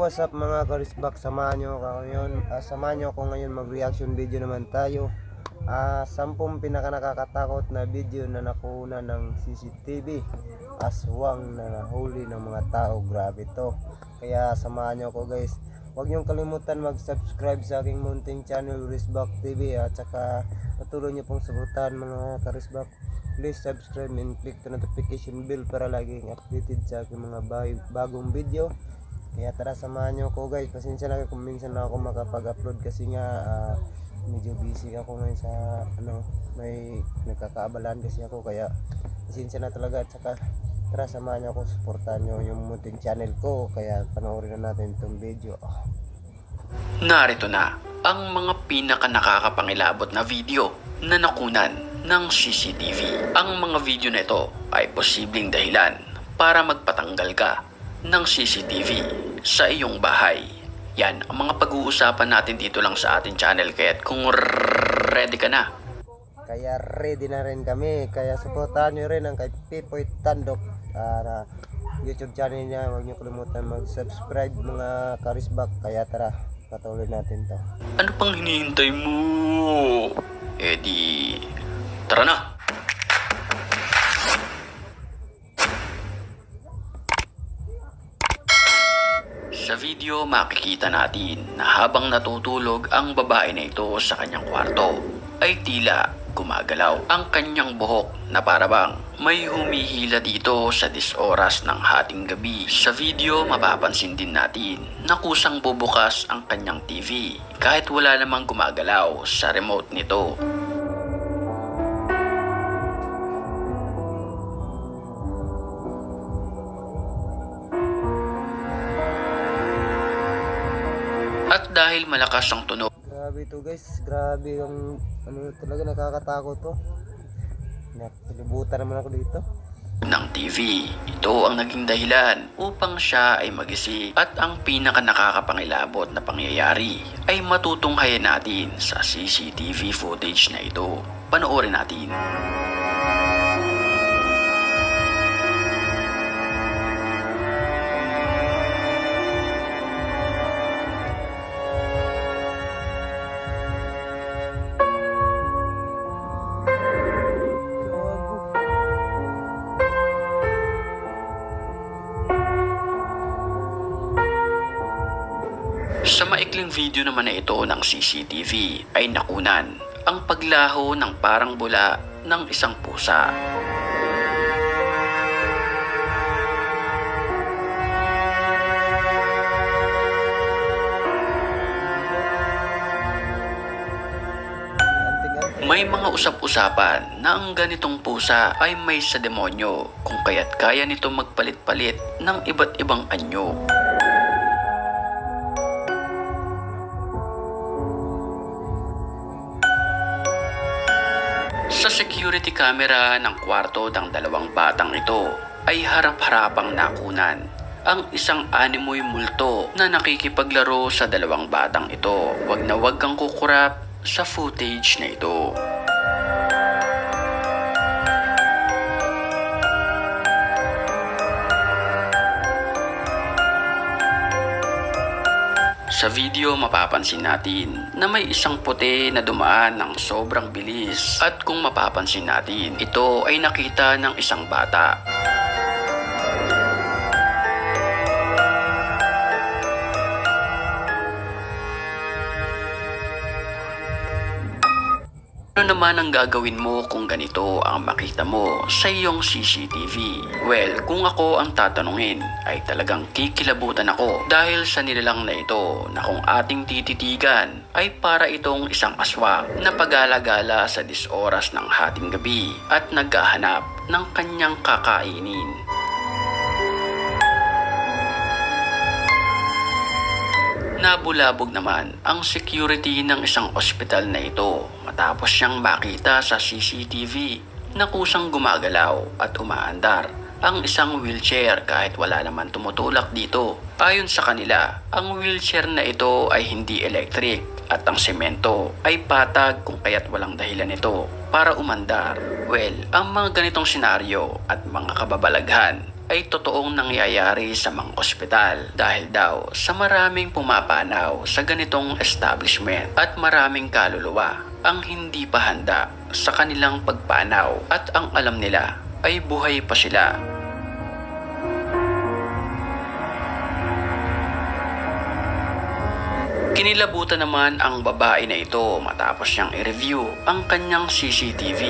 what's up mga karisbak, samahan nyo ako ngayon mag-reaction video naman tayo. 10 pinaka nakakatakot na video na nakuha ng CCTV, aswang na nahuli ng mga tao. Grabe to. Kaya samahan nyo ako guys. Huwag nyo kalimutan mag-subscribe sa aking munting channel Risbak TV, at saka patuloy nyo pong suportahan mga karisbak. Please subscribe and click the notification bell para laging updated sa aking mga bagong video. Kaya tara, samahan nyo ako guys. Pasensya na kung minsan na ako makapag-upload kasi nga medyo busy ako ngayon sa may nagkakaabalan kasi ako, kaya pasensya na talaga. At saka tara, samahan nyo ako, suportahan nyo yung munting channel ko. Kaya panoorin na natin itong video. Narito na ang mga pinaka nakakapangilabot na video na nakunan ng CCTV. Ang mga video na ito ay posibleng dahilan para magpatanggal ka ng CCTV sa iyong bahay. Yan ang mga pag-uusapan natin dito lang sa ating channel. Kaya kung ready ka na, kaya ready na rin kami. Kaya supportahan nyo rin ang kay Pipoy Tandok na YouTube channel niya. Huwag nyo kalimutan mag-subscribe mga karisbak. Kaya tara, patuloy natin to. ano pang hinihintay mo? Di tara na! Sa video, makikita natin na habang natutulog ang babae na ito sa kanyang kwarto, ay tila gumagalaw ang kanyang buhok na parabang may humihila dito sa oras ng hating gabi. Sa video, mapapansin din natin na kusang bubukas ang kanyang TV kahit wala namang gumagalaw sa remote nito. At dahil malakas ang tunog Grabe to guys, grabe yung talaga nakakatakot to. Nakalibutan naman ako dito. ng TV, ito ang naging dahilan upang siya ay magising. At ang pinaka nakakapangilabot na pangyayari ay matutunghayan natin sa CCTV footage na ito. Panoorin natin. Sa maikling video naman na ito ng CCTV ay nakunan ang paglaho ng parang bula ng isang pusa. May mga usap-usapan na ang ganitong pusa ay may sa demonyo, kung kaya't kaya nito magpalit-palit ng iba't ibang anyo. Sa security camera ng kwarto ng dalawang batang ito ay harap-harapang nakunan ang isang animoy multo na nakikipaglaro sa dalawang batang ito. Wag na wag kang kukurap sa footage na ito. Sa video, mapapansin natin na may isang puti na dumaan ng sobrang bilis. At kung mapapansin natin, ito ay nakita ng isang bata. Ano naman ang gagawin mo kung ganito ang makita mo sa iyong CCTV? Well, kung ako ang tatanungin, ay talagang kikilabutan ako dahil sa nilalang na ito na kung ating tititigan ay para itong isang aswang na pagala-gala sa oras ng hating gabi at naghahanap ng kanyang kakainin. Nabulabog naman ang security ng isang ospital na ito matapos siyang makita sa CCTV na kusang gumagalaw at umaandar ang isang wheelchair kahit wala naman tumutulak dito. Ayon sa kanila, ang wheelchair na ito ay hindi electric at ang semento ay patag kung kaya't walang dahilan ito para umandar. Well, ang mga ganitong senaryo at mga kababalaghan ay totoong nangyayari sa mga ospital dahil daw sa maraming pumapanaw sa ganitong establishment at maraming kaluluwa ang hindi pa handa sa kanilang pagpanaw at ang alam nila ay buhay pa sila. Kinilabutan naman ang babae na ito matapos niyang i-review ang kanyang CCTV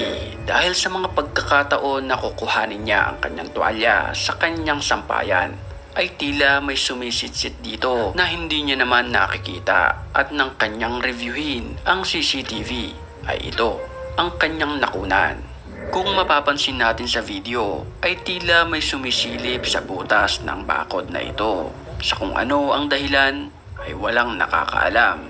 dahil sa mga pagkakataon na kukuhanin niya ang kanyang tuwalya sa kanyang sampayan ay tila may sumisitsit dito na hindi niya naman nakikita at nang kanyang reviewin ang CCTV ay ito ang kanyang nakunan. Kung mapapansin natin sa video ay tila may sumisilip sa butas ng bakod na ito. Sa kung ano ang dahilan ay walang nakakaalam.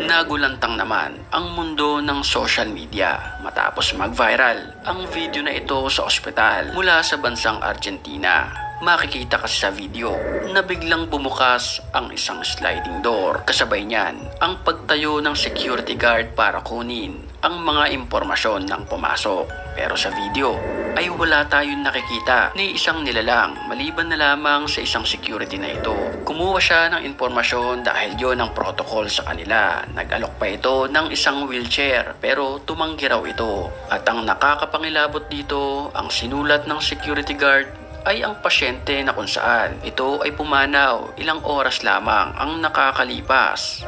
Nagulantang naman ang mundo ng social media matapos mag-viral ang video na ito sa ospital mula sa bansang Argentina. Makikita kasi sa video na biglang bumukas ang isang sliding door. Kasabay niyan ang pagtayo ng security guard para kunin ang mga impormasyon ng pumasok. Pero sa video ay wala tayong nakikita ni isang nilalang maliban na lamang sa isang security na ito. Kumuha siya ng impormasyon dahil yon ang protocol sa kanila. Nag-alok pa ito ng isang wheelchair pero tumanggi raw ito. At ang nakakapangilabot dito, ang sinulat ng security guard ay ang pasyente na kung saan ito ay pumanaw ilang oras lamang ang nakakalipas.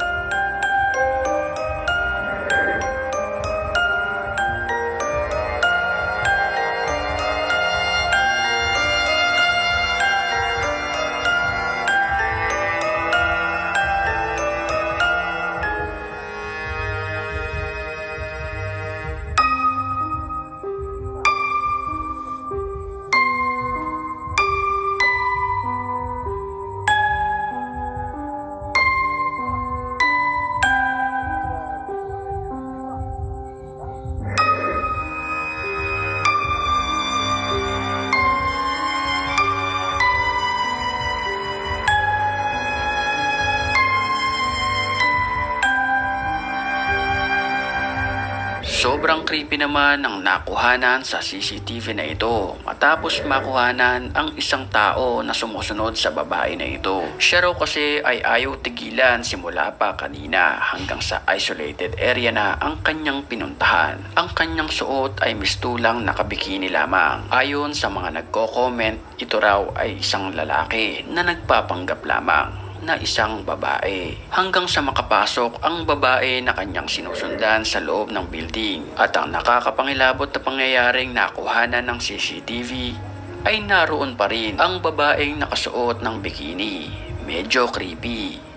Sobrang creepy naman ang nakuhanan sa CCTV na ito matapos makuhanan ang isang tao na sumusunod sa babae na ito. Siya raw kasi ay ayaw tigilan simula pa kanina hanggang sa isolated area na ang kanyang pinuntahan. Ang kanyang suot ay mistulang nakabikini lamang. Ayon sa mga nagko-comment, ito raw ay isang lalaki na nagpapanggap lamang na isang babae. Hanggang sa makapasok ang babae na kanyang sinusundan sa loob ng building. At ang nakakapangilabot na pangyayaring nakuhanan ng CCTV ay naroon pa rin ang babaeng nakasuot ng bikini. Medyo creepy.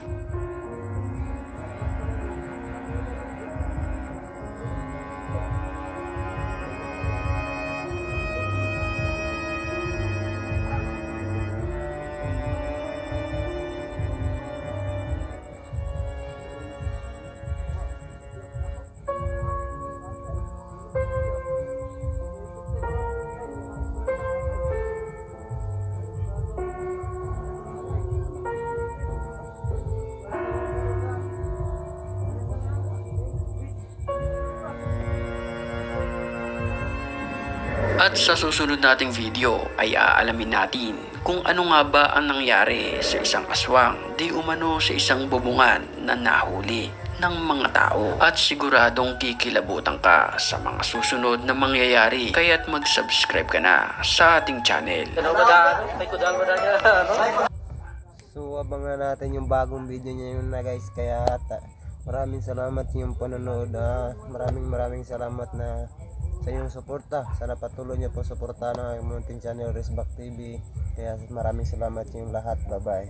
At sa susunod nating video ay aalamin natin kung ano nga ba ang nangyari sa isang aswang di umano sa isang bubungan na nahuli ng mga tao. At siguradong kikilabutan ka sa mga susunod na mangyayari, kaya't mag-subscribe ka na sa ating channel. So abangan natin yung bagong video niya yun na guys. Kaya maraming salamat yung panonood. Maraming salamat na sa iyong suporta. Sana patuloy niyo po suportahan ang Mountain Channel Resback TV. Kaya maraming salamat yung lahat. Bye bye.